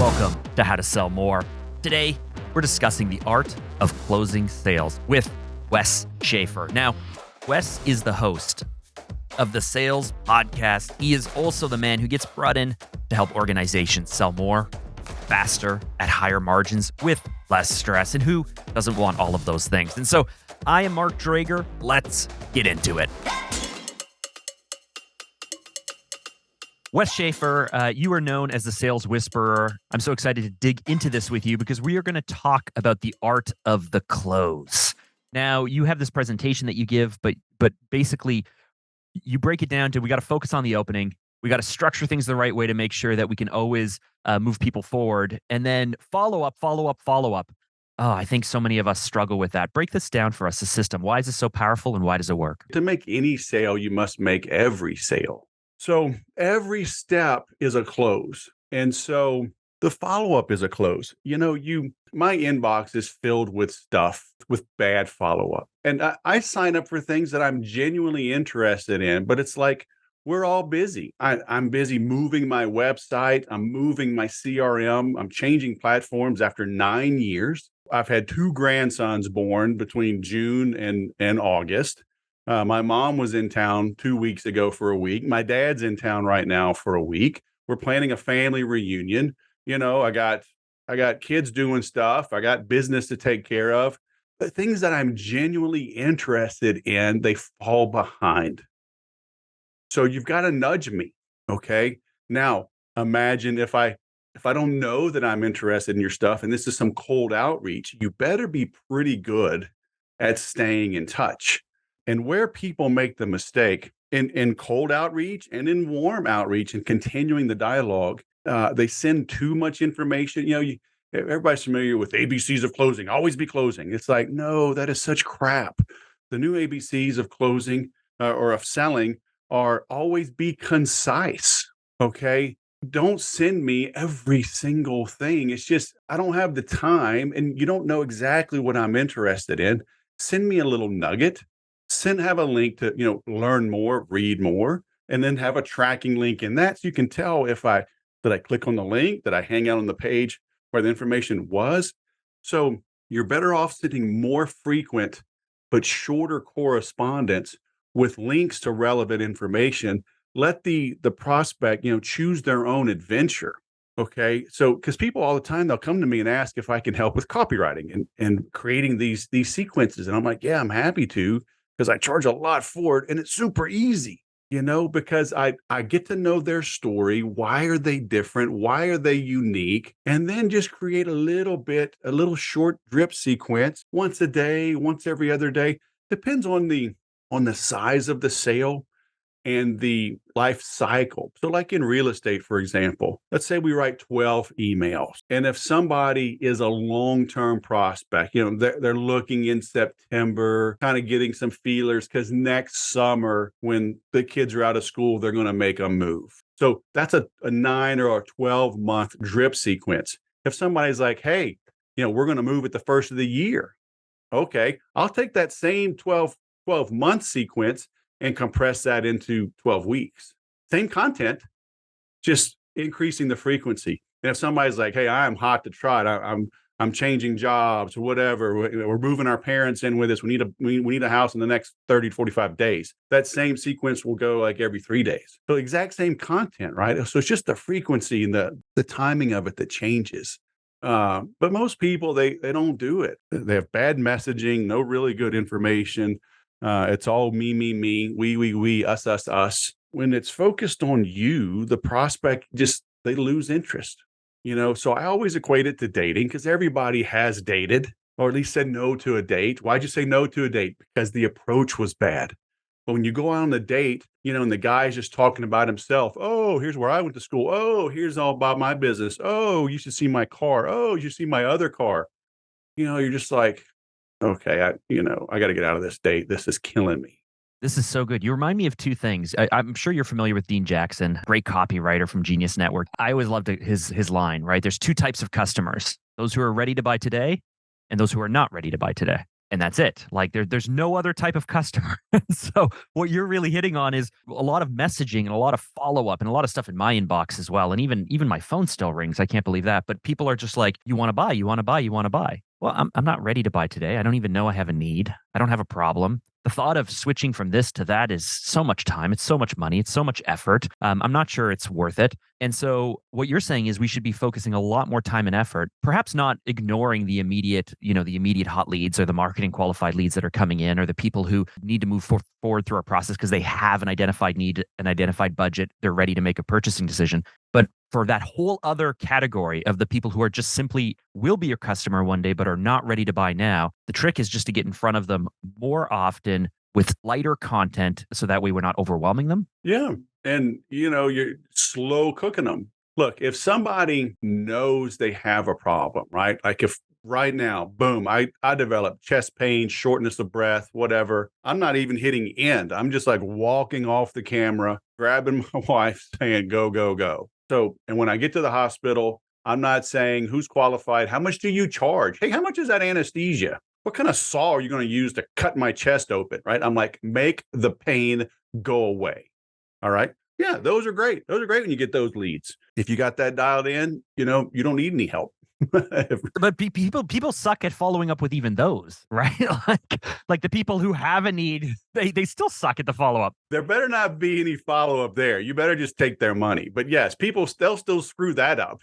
Welcome to How to Sell More. Today, we're discussing the art of closing sales with Wes Schaeffer. Now, Wes is the host of the Sales Podcast. He is also the man who gets brought in to help organizations sell more, faster, at higher margins with less stress. And who doesn't want all of those things? And so I am Mark Drager. Let's get into it. Wes Schaeffer, you are known as the sales whisperer. I'm so excited to dig into this with you because we are going to talk about the art of the close. Now, you have this presentation that you give, but basically you break it down to we got to focus on the opening. We got to structure things the right way to make sure that we can always move people forward. And then follow up. Oh, I think so many of us struggle with that. Break this down for us, the system. Why is this so powerful and why does it work? To make any sale, you must make every sale. So every step is a close. And so the follow-up is a close. My inbox is filled with stuff with bad follow-up. And I sign up for things that I'm genuinely interested in, but it's like, we're all busy. I'm busy moving my website. I'm moving my CRM. I'm changing platforms after 9 years. I've had 2 grandsons born between June and August. My mom was in town 2 weeks ago for a week. My dad's in town right now for a week. We're planning a family reunion. I got kids doing stuff. I got business to take care of. The things that I'm genuinely interested in, they fall behind. So you've got to nudge me. Okay. Now imagine if I don't know that I'm interested in your stuff and this is some cold outreach, you better be pretty good at staying in touch. And where people make the mistake in cold outreach and in warm outreach and continuing the dialogue, they send too much information. Everybody's familiar with ABCs of closing, always be closing. It's like, no, that is such crap. The new ABCs of closing or of selling are always be concise. Okay. Don't send me every single thing. It's just, I don't have the time and you don't know exactly what I'm interested in. Send me a little nugget. Have a link to, learn more, read more, and then have a tracking link in that. So you can tell did I click on the link? Did I hang out on the page where the information was? So you're better off sending more frequent, but shorter correspondence with links to relevant information. Let the prospect, choose their own adventure. Okay. So, because people all the time, they'll come to me and ask if I can help with copywriting and creating these sequences. And I'm like, yeah, I'm happy to. Because I charge a lot for it and it's super easy, because I get to know their story. Why are they different? Why are they unique? And then just create a little short drip sequence once a day, once every other day. Depends on the size of the sale and the life cycle. So like in real estate, for example, let's say we write 12 emails. And if somebody is a long-term prospect, they're looking in September, kind of getting some feelers because next summer when the kids are out of school, they're going to make a move. So that's a 9 or a 12-month drip sequence. If somebody's like, hey, we're going to move at the first of the year. Okay, I'll take that same 12-month sequence and compress that into 12 weeks. Same content, just increasing the frequency. And if somebody's like, hey, I'm hot to trot, I'm changing jobs or whatever, we're moving our parents in with us, we need a house in the next 30 to 45 days. That same sequence will go like every 3 days. So exact same content, right? So it's just the frequency and the timing of it that changes. But most people, they don't do it. They have bad messaging, no really good information. It's all me, we, us. When it's focused on you, the prospect they lose interest, So I always equate it to dating because everybody has dated or at least said no to a date. Why'd you say no to a date? Because the approach was bad. But when you go out on a date, and the guy's just talking about himself. Oh, here's where I went to school. Oh, here's all about my business. Oh, you should see my car. Oh, you should see my other car. You're just like, okay, I got to get out of this date. This is killing me. This is so good. You remind me of 2 things. I'm sure you're familiar with Dean Jackson, great copywriter from Genius Network. I always loved his line, right? There's 2 types of customers, those who are ready to buy today and those who are not ready to buy today. and that's it. Like there's no other type of customer. So what you're really hitting on is a lot of messaging and a lot of follow up and a lot of stuff in my inbox as well. And even my phone still rings. I can't believe that. But people are just like, you want to buy, you want to buy, you want to buy. Well, I'm not ready to buy today. I don't even know I have a need. I don't have a problem. The thought of switching from this to that is so much time. It's so much money. It's so much effort. I'm not sure it's worth it. And so what you're saying is we should be focusing a lot more time and effort, perhaps not ignoring the immediate, the immediate hot leads or the marketing qualified leads that are coming in or the people who need to move forward through our process because they have an identified need, an identified budget. They're ready to make a purchasing decision. But for that whole other category of the people who are just simply will be your customer one day, but are not ready to buy now, the trick is just to get in front of them more often with lighter content so that way we're not overwhelming them. Yeah. And, you're slow cooking them. Look, if somebody knows they have a problem, right? Like if right now, boom, I develop chest pain, shortness of breath, whatever. I'm not even hitting end. I'm just like walking off the camera, grabbing my wife, saying, go, go, go. So, and when I get to the hospital, I'm not saying who's qualified. How much do you charge? Hey, how much is that anesthesia? What kind of saw are you going to use to cut my chest open? Right. I'm like, make the pain go away. All right. Yeah, those are great. Those are great when you get those leads. If you got that dialed in, you don't need any help. But people suck at following up with even those, right? like the people who have a need, they still suck at the follow up. There better not be any follow up there. You better just take their money. But yes, they'll still screw that up.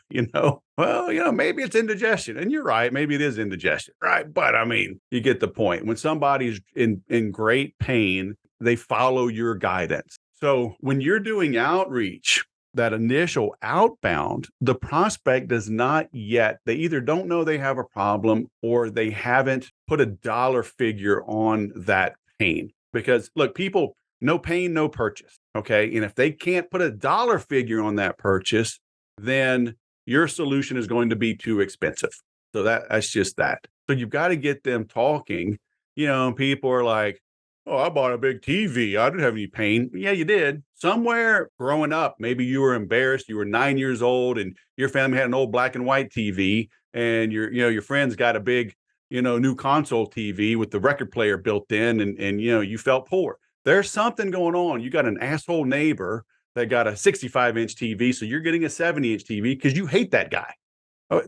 Well, maybe it's indigestion, and you're right. Maybe it is indigestion, right? But I mean, you get the point. When somebody's in great pain, they follow your guidance. So when you're doing outreach, that initial outbound, the prospect does not yet, they either don't know they have a problem or they haven't put a dollar figure on that pain. Because look, people, no pain, no purchase. Okay. And if they can't put a dollar figure on that purchase, then your solution is going to be too expensive. So that's just that. So you've got to get them talking. People are like, oh, I bought a big TV. I didn't have any pain. Yeah, you did. Somewhere growing up, maybe you were embarrassed. You were 9 years old and your family had an old black and white TV and your friends got a big, new console TV with the record player built in and you felt poor. There's something going on. You got an asshole neighbor that got a 65-inch TV. So you're getting a 70-inch TV because you hate that guy.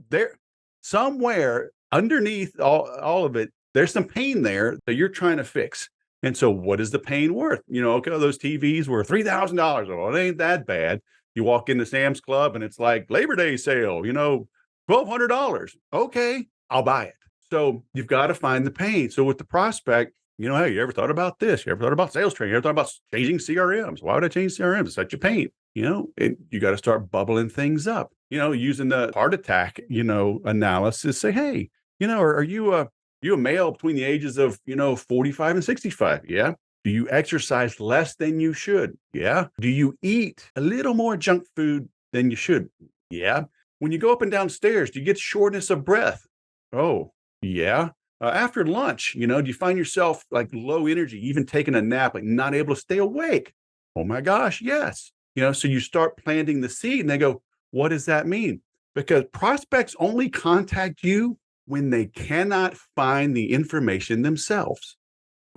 There, somewhere underneath all of it, there's some pain there that you're trying to fix. And so what is the pain worth? Okay, those TVs were $3,000. Well, it ain't that bad. You walk into Sam's Club and it's like Labor Day sale, $1,200. Okay, I'll buy it. So you've got to find the pain. So with the prospect, hey, you ever thought about this? You ever thought about sales training? You ever thought about changing CRMs? Why would I change CRMs? It's such a pain. And you got to start bubbling things up, using the heart attack, analysis. Say, hey, are you a male between the ages of, 45 and 65? Yeah. Do you exercise less than you should? Yeah. Do you eat a little more junk food than you should? Yeah. When you go up and down stairs, do you get shortness of breath? Oh, yeah. After lunch, do you find yourself like low energy, even taking a nap, like not able to stay awake? Oh my gosh, yes. So you start planting the seed and they go, what does that mean? Because prospects only contact you when they cannot find the information themselves.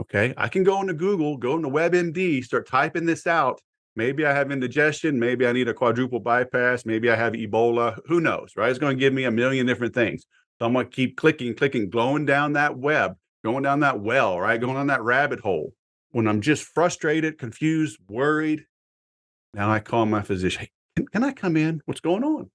Okay, I can go into Google, go into WebMD, start typing this out. Maybe I have indigestion. Maybe I need a quadruple bypass. Maybe I have Ebola. Who knows, right? It's going to give me a million different things. So I'm going to keep clicking, going down that web, going down that well, right? Going down that rabbit hole. When I'm just frustrated, confused, worried, now I call my physician. Hey, can I come in? What's going on?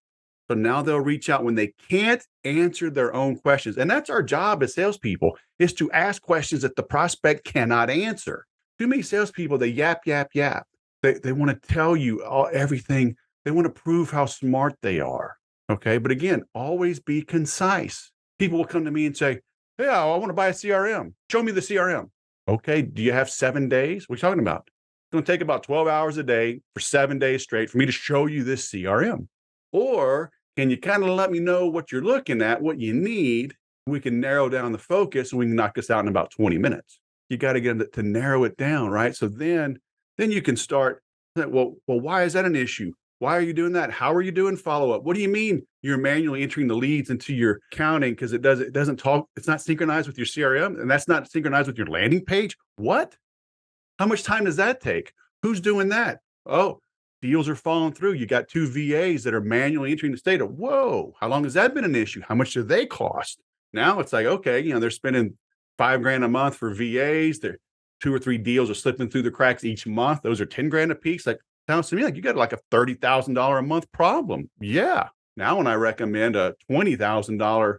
So now they'll reach out when they can't answer their own questions. And that's our job as salespeople, is to ask questions that the prospect cannot answer. Too many salespeople, they yap, yap, yap. They want to tell you everything. They want to prove how smart they are. Okay. But again, always be concise. People will come to me and say, hey, I want to buy a CRM. Show me the CRM. Okay. Do you have 7 days? What are you talking about? It's going to take about 12 hours a day for 7 days straight for me to show you this CRM. Or can you kind of let me know what you're looking at, what you need? We can narrow down the focus and we can knock this out in about 20 minutes. You got to get to narrow it down, right? So then you can start, well, why is that an issue? Why are you doing that? How are you doing follow-up? What do you mean you're manually entering the leads into your accounting because it doesn't talk, it's not synchronized with your CRM and that's not synchronized with your landing page? What? How much time does that take? Who's doing that? Oh, deals are falling through. You got 2 VAs that are manually entering this data. Whoa, how long has that been an issue? How much do they cost? Now it's like, okay, they're spending $5,000 a month for VAs. They're 2 or 3 deals are slipping through the cracks each month. Those are $10,000 a piece. Like, sounds to me like you got like a $30,000 a month problem. Yeah. Now when I recommend a $20,000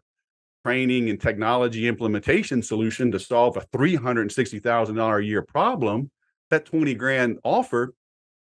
training and technology implementation solution to solve a $360,000 a year problem, that 20 grand offer,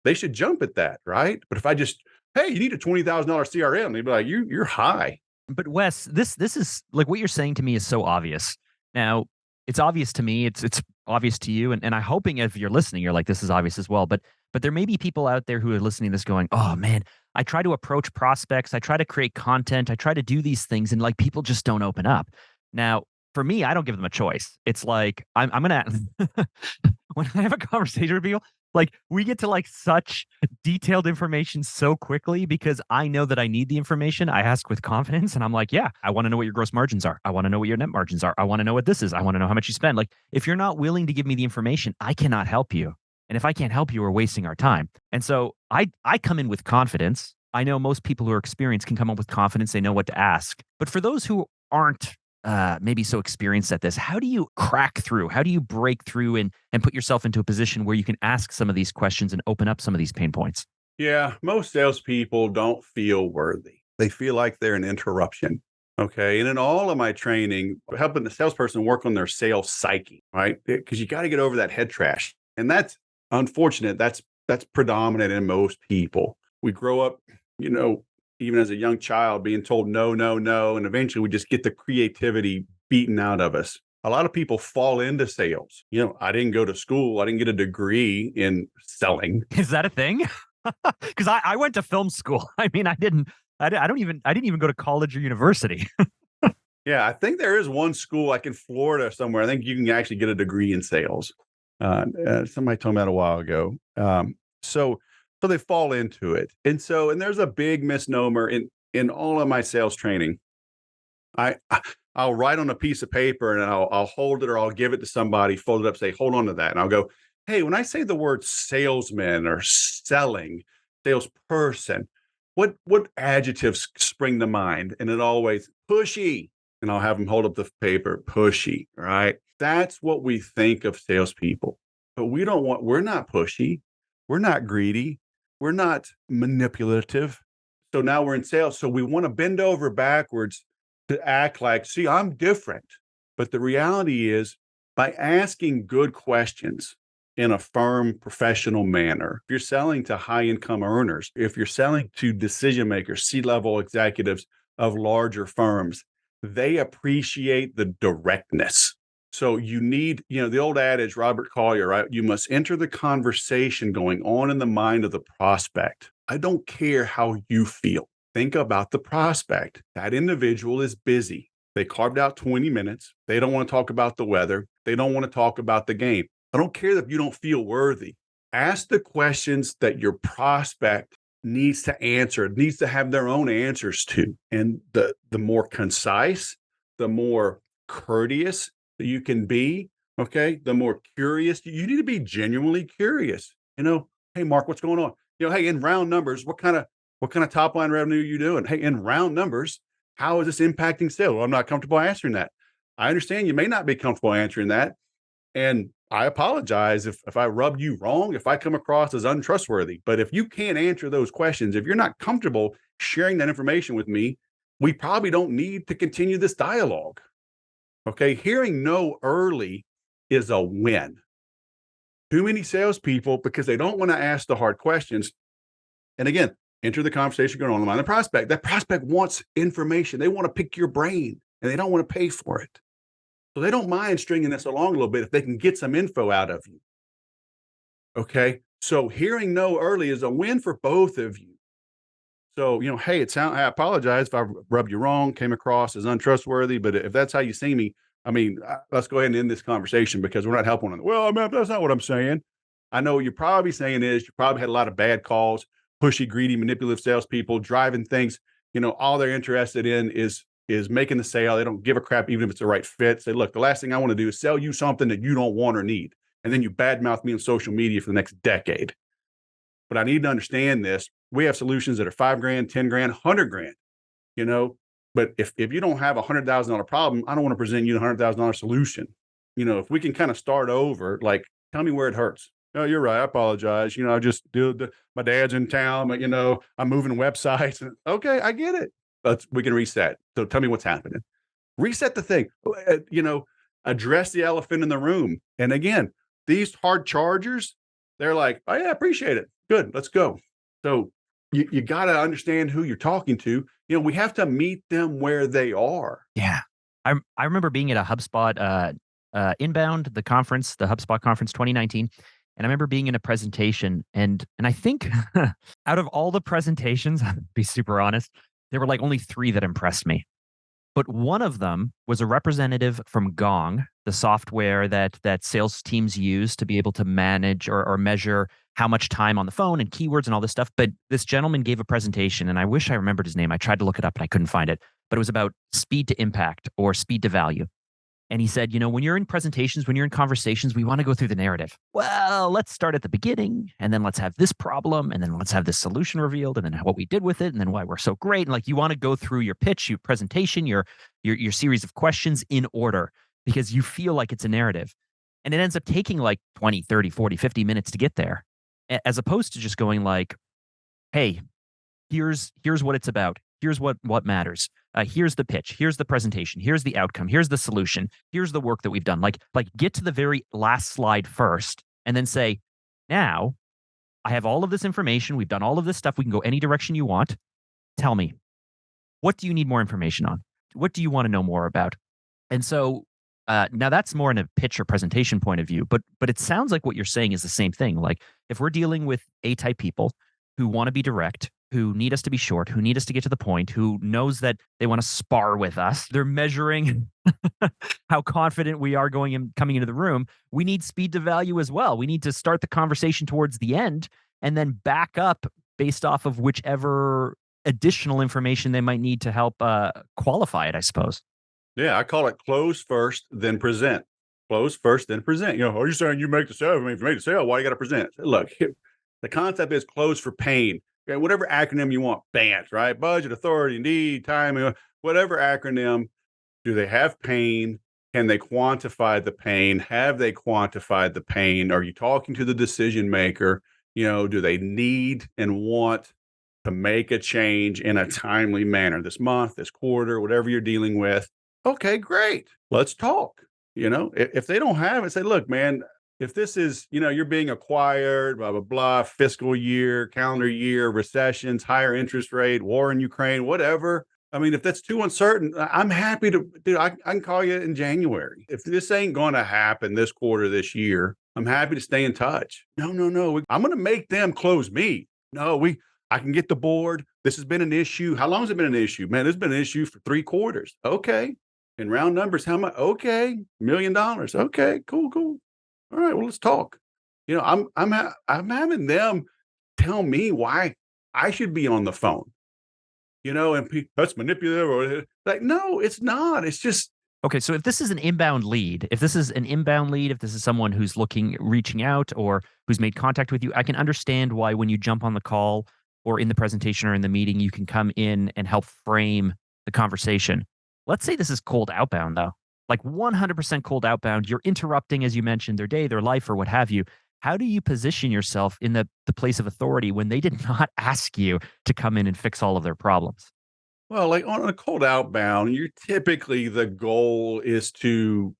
they should jump at that, right? But if I just, hey, you need a $20,000 CRM, they'd be like, you're high. But Wes, this is like what you're saying to me is so obvious. Now, it's obvious to me, it's obvious to you, and I'm hoping if you're listening, you're like, this is obvious as well. But there may be people out there who are listening to this going, oh man, I try to approach prospects, I try to create content, I try to do these things, and like people just don't open up. Now, for me, I don't give them a choice. It's like I'm gonna when I have a conversation with people, like we get to like such detailed information so quickly because I know that I need the information. I ask with confidence and I'm like, yeah, I want to know what your gross margins are. I want to know what your net margins are. I want to know what this is. I want to know how much you spend. Like if you're not willing to give me the information, I cannot help you. And if I can't help you, we're wasting our time. And so I come in with confidence. I know most people who are experienced can come up with confidence. They know what to ask. But for those who aren't maybe so experienced at this, how do you crack through? How do you break through and put yourself into a position where you can ask some of these questions and open up some of these pain points? Yeah, most salespeople don't feel worthy. They feel like they're an interruption. Okay. And in all of my training, helping the salesperson work on their sales psyche, right? Because you got to get over that head trash. And that's unfortunate. That's predominant in most people. We grow up, even as a young child, being told no, no, no. And eventually we just get the creativity beaten out of us. A lot of people fall into sales. I didn't go to school. I didn't get a degree in selling. Is that a thing? Because I went to film school. I mean, I didn't even go to college or university. Yeah, I think there is one school like in Florida somewhere. I think you can actually get a degree in sales. Somebody told me that a while ago. So they fall into it. And there's a big misnomer in all of my sales training. I'll write on a piece of paper and I'll hold it or I'll give it to somebody, fold it up, say, hold on to that. And I'll go, hey, when I say the word salesman or selling, salesperson, what adjectives spring to mind? And it always pushy. And I'll have them hold up the paper, pushy, right? That's what we think of salespeople. But we're not pushy. We're not greedy. We're not manipulative. So now we're in sales. So we want to bend over backwards to act like, see, I'm different. But the reality is, by asking good questions in a firm, professional manner, if you're selling to high income earners, if you're selling to decision makers, C-level executives of larger firms, they appreciate the directness. So you need, the old adage, Robert Collier, right? You must enter the conversation going on in the mind of the prospect. I don't care how you feel. Think about the prospect. That individual is busy. They carved out 20 minutes. They don't want to talk about the weather. They don't want to talk about the game. I don't care if you don't feel worthy. Ask the questions that your prospect needs to answer, needs to have their own answers to. And the more concise, the more courteous that you can be, okay, the more curious. You need to be genuinely curious. Hey, Mark, what's going on? Hey, in round numbers, what kind of top line revenue are you doing? Hey, in round numbers, how is this impacting sales? Well, I'm not comfortable answering that. I understand you may not be comfortable answering that. And I apologize if I rubbed you wrong, if I come across as untrustworthy. But if you can't answer those questions, if you're not comfortable sharing that information with me, we probably don't need to continue this dialogue. Okay. Hearing no early is a win. Too many salespeople, because they don't want to ask the hard questions. And again, enter the conversation going on the prospect. That prospect wants information. They want to pick your brain and they don't want to pay for it. So they don't mind stringing this along a little bit if they can get some info out of you. Okay. So hearing no early is a win for both of you. So, hey, I apologize if I rubbed you wrong, came across as untrustworthy, but if that's how you see me, let's go ahead and end this conversation because we're not helping. Well, that's not what I'm saying. I know what you're probably saying is you probably had a lot of bad calls pushy, greedy, manipulative salespeople driving things. All they're interested in is making the sale. They don't give a crap even if it's the right fit. Say, look, the last thing I want to do is sell you something that you don't want or need. And then you badmouth me on social media for the next decade. But I need to understand this. We have solutions that are $5,000, $10,000, $100,000, but if you don't have $100,000 problem, I don't want to present you a $100,000 solution. If we can kind of start over, like, tell me where it hurts. Oh, you're right. I apologize. I just my dad's in town, but I'm moving websites. Okay, I get it. But we can reset. So tell me what's happening. Reset the thing. Address the elephant in the room. And again, these hard chargers, they're like, oh yeah, appreciate it. Good, let's go. So you got to understand who you're talking to. We have to meet them where they are. Yeah. I remember being at a HubSpot Inbound, the HubSpot conference 2019. And I remember being in a presentation and I think out of all the presentations, I'll be super honest, there were like only 3 that impressed me. But one of them was a representative from Gong, the software that sales teams use to be able to manage or measure how much time on the phone and keywords and all this stuff. But this gentleman gave a presentation, and I wish I remembered his name. I tried to look it up and I couldn't find it. But it was about speed to impact or speed to value. And he said, when you're in presentations, when you're in conversations, we want to go through the narrative. Well, let's start at the beginning, and then let's have this problem, and then let's have this solution revealed, and then what we did with it, and then why we're so great. And like, you want to go through your pitch, your presentation, your series of questions in order, because you feel like it's a narrative. And it ends up taking like 20, 30, 40, 50 minutes to get there, as opposed to just going like, hey, here's what it's about. Here's what matters. Here's the pitch. Here's the presentation. Here's the outcome. Here's the solution. Here's the work that we've done. Like get to the very last slide first, and then say, now I have all of this information. We've done all of this stuff. We can go any direction you want. Tell me, what do you need more information on? What do you want to know more about? And so now that's more in a pitch or presentation point of view, but it sounds like what you're saying is the same thing. Like, if we're dealing with A-type people who want to be direct, who need us to be short, who need us to get to the point, who knows that they want to spar with us, they're measuring how confident we are coming into the room. We need speed to value as well. We need to start the conversation towards the end and then back up based off of whichever additional information they might need to help qualify it, I suppose. Yeah, I call it close first, then present. Close first, then present. Are you saying you make the sale? I mean, if you make the sale, why you got to present? Look, the concept is close for pain. Okay, whatever acronym you want, BANT, right? Budget, authority, need, time, whatever acronym. Do they have pain? Can they quantify the pain? Have they quantified the pain? Are you talking to the decision maker? Do they need and want to make a change in a timely manner this month, this quarter, whatever you're dealing with? Okay, great. Let's talk. If they don't have it, say, look, man, if this is, you're being acquired, blah, blah, blah, fiscal year, calendar year, recessions, higher interest rate, war in Ukraine, whatever. I mean, if that's too uncertain, I'm happy to, dude, I can call you in January. If this ain't going to happen this quarter, this year, I'm happy to stay in touch. No. I'm going to make them close me. No, I can get the board. This has been an issue. How long has it been an issue? Man, it's been an issue for 3 quarters. Okay. In round numbers, how much? Okay. $1 million. Okay, cool. All right, well, let's talk. I'm having them tell me why I should be on the phone. And that's manipulative, or like, no, it's not. It's just okay. So if this is an inbound lead, if this is someone who's reaching out, or who's made contact with you, I can understand why when you jump on the call or in the presentation or in the meeting, you can come in and help frame the conversation. Let's say this is cold outbound, though. Like 100% cold outbound, you're interrupting, as you mentioned, their day, their life, or what have you. How do you position yourself in the place of authority when they did not ask you to come in and fix all of their problems? Well, like on a cold outbound, the goal is to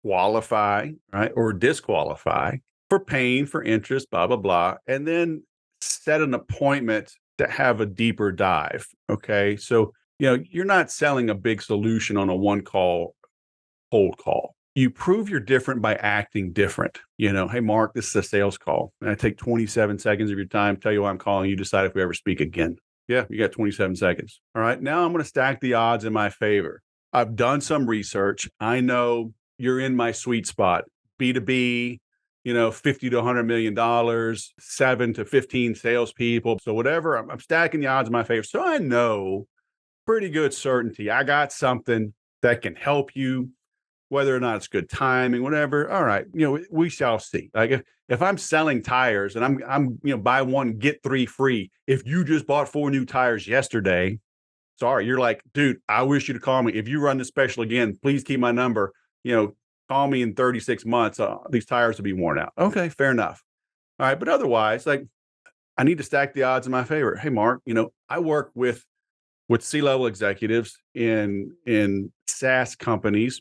qualify, right, or disqualify for pain, for interest, blah, blah, blah, and then set an appointment to have a deeper dive. Okay. So, you're not selling a big solution on a one call cold call. You prove you're different by acting different. Hey, Mark, this is a sales call. And I take 27 seconds of your time, tell you why I'm calling you, decide if we ever speak again. Yeah, you got 27 seconds. All right. Now I'm going to stack the odds in my favor. I've done some research. I know you're in my sweet spot. B2B, $50 to $100 million, 7 to 15 salespeople. So whatever, I'm stacking the odds in my favor. So I know pretty good certainty I got something that can help you, whether or not it's good timing, whatever. All right, we shall see. Like if I'm selling tires and I'm buy one get three free. If you just bought 4 new tires yesterday, sorry, you're like, dude, I wish you to call me. If you run this special again, please keep my number. Call me in 36 months. These tires will be worn out. Okay, fair enough. All right, but otherwise, like, I need to stack the odds in my favor. Hey, Mark, I work with C-level executives in SaaS companies,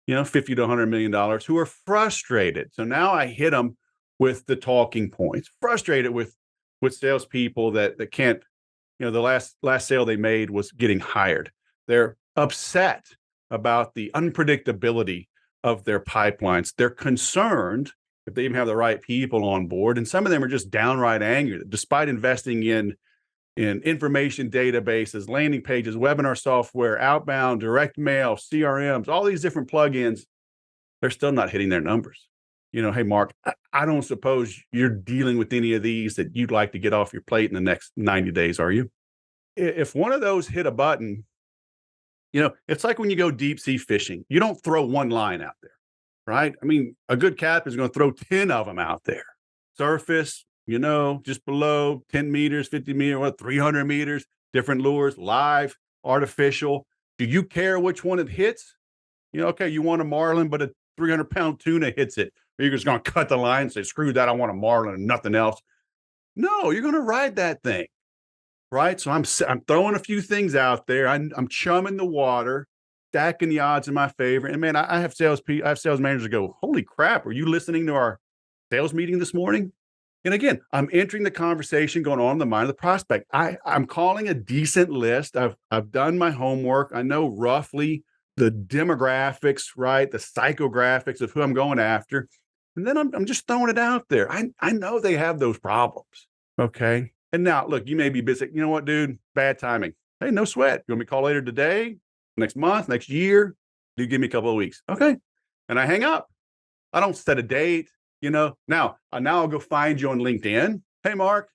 $50 to $100 million, who are frustrated. So now I hit them with the talking points. Frustrated with salespeople that can't. The last sale they made was getting hired. They're upset about the unpredictability of their pipelines. They're concerned if they even have the right people on board, and some of them are just downright angry. Despite investing in information databases, landing pages, webinar software, outbound, direct mail, CRMs, all these different plugins, they're still not hitting their numbers. Hey, Mark, I don't suppose you're dealing with any of these that you'd like to get off your plate in the next 90 days, are you? If one of those hit a button, it's like when you go deep sea fishing, you don't throw one line out there, right? I mean, a good captain is going to throw 10 of them out there. Surface, just below 10 meters, 50 meters, 300 meters, different lures, live, artificial. Do you care which one it hits? Okay, you want a marlin, but a 300-pound tuna hits it. Or you're just going to cut the line and say, screw that, I want a marlin and nothing else. No, you're going to ride that thing, right? So I'm throwing a few things out there. I'm chumming the water, stacking the odds in my favor. And man, I have sales managers go, holy crap, were you listening to our sales meeting this morning? And again, I'm entering the conversation going on in the mind of the prospect. I'm calling a decent list. I've done my homework. I know roughly the demographics, right? The psychographics of who I'm going after. And then I'm just throwing it out there. I know they have those problems. Okay. And now look, you may be busy. You know what, dude? Bad timing. Hey, no sweat. You want me to call later today, next month, next year? Do give me a couple of weeks. Okay. And I hang up. I don't set a date. Now I'll go find you on LinkedIn. Hey, Mark,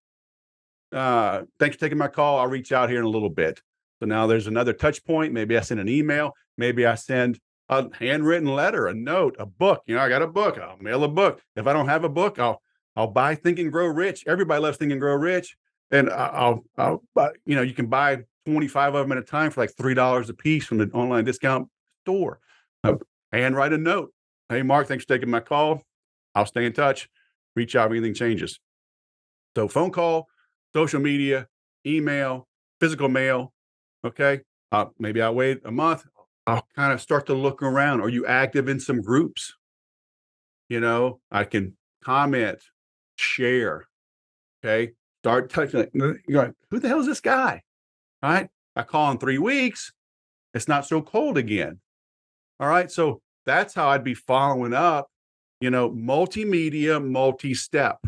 thanks for taking my call. I'll reach out here in a little bit. So now there's another touch point. Maybe I send an email. Maybe I send a handwritten letter, a note, a book. I got a book. I'll mail a book. If I don't have a book, I'll buy Think and Grow Rich. Everybody loves Think and Grow Rich. And I'll buy, you can buy 25 of them at a time for like $3 a piece from the online discount store. And write a note. Hey, Mark, thanks for taking my call. I'll stay in touch. Reach out if anything changes. So phone call, social media, email, physical mail. Okay. Maybe I'll wait a month. I'll kind of start to look around. Are you active in some groups? I can comment, share. Okay. Start touching it. You're like, who the hell is this guy? All right. I call in 3 weeks. It's not so cold again. All right. So that's how I'd be following up, multimedia, multi-step.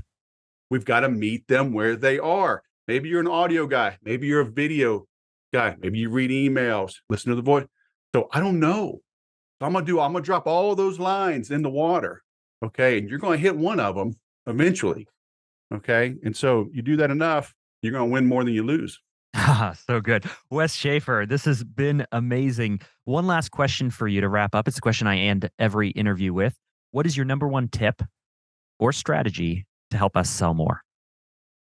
We've got to meet them where they are. Maybe you're an audio guy. Maybe you're a video guy. Maybe you read emails, listen to the voice. So I don't know. So I'm going to drop all of those lines in the water. Okay. And you're going to hit one of them eventually. Okay. And so you do that enough, you're going to win more than you lose. So good. Wes Schaeffer, this has been amazing. One last question for you to wrap up. It's a question I end every interview with. What is your number one tip or strategy to help us sell more?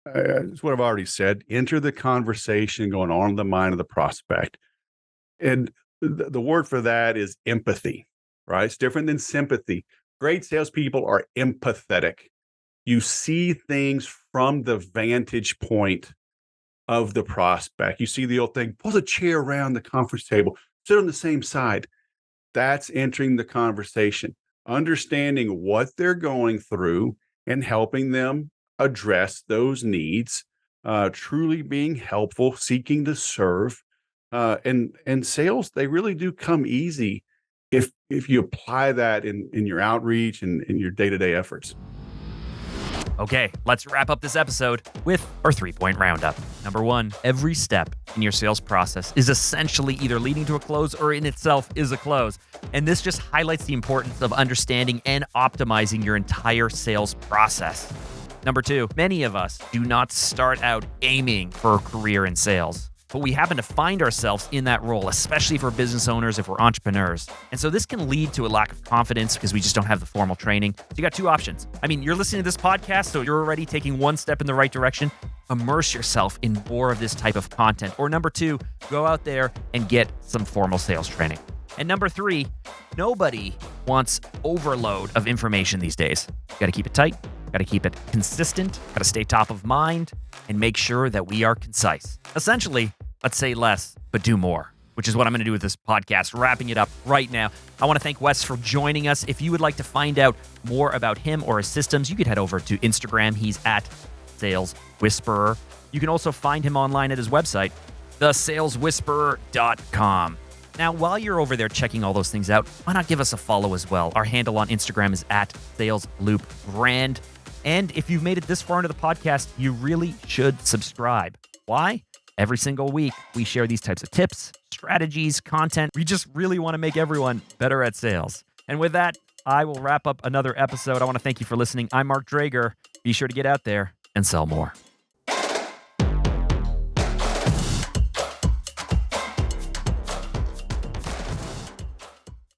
It's what I've already said. Enter the conversation going on in the mind of the prospect. And the word for that is empathy, right? It's different than sympathy. Great salespeople are empathetic. You see things from the vantage point of the prospect. You see the old thing, pull the chair around the conference table, sit on the same side. That's entering the conversation, understanding what they're going through and helping them address those needs, truly being helpful, seeking to serve. And sales, they really do come easy if you apply that in your outreach and in your day-to-day efforts. Okay, let's wrap up this episode with our 3-point roundup. Number 1, every step in your sales process is essentially either leading to a close or in itself is a close. And this just highlights the importance of understanding and optimizing your entire sales process. Number 2, many of us do not start out aiming for a career in sales, but we happen to find ourselves in that role, especially for business owners, if we're entrepreneurs. And so this can lead to a lack of confidence because we just don't have the formal training. So you got 2 options. I mean, you're listening to this podcast, so you're already taking one step in the right direction. Immerse yourself in more of this type of content. Or number 2, go out there and get some formal sales training. And number 3, nobody wants overload of information these days. You got to keep it tight. Got to keep it consistent, got to stay top of mind, and make sure that we are concise. Essentially, let's say less, but do more, which is what I'm going to do with this podcast, wrapping it up right now. I want to thank Wes for joining us. If you would like to find out more about him or his systems, you could head over to Instagram. He's at Sales Whisperer. You can also find him online at his website, thesaleswhisperer.com. Now, while you're over there checking all those things out, why not give us a follow as well? Our handle on Instagram is at SalesLoopBrand. And if you've made it this far into the podcast, you really should subscribe. Why? Every single week, we share these types of tips, strategies, content. We just really want to make everyone better at sales. And with that, I will wrap up another episode. I want to thank you for listening. I'm Mark Drager. Be sure to get out there and sell more.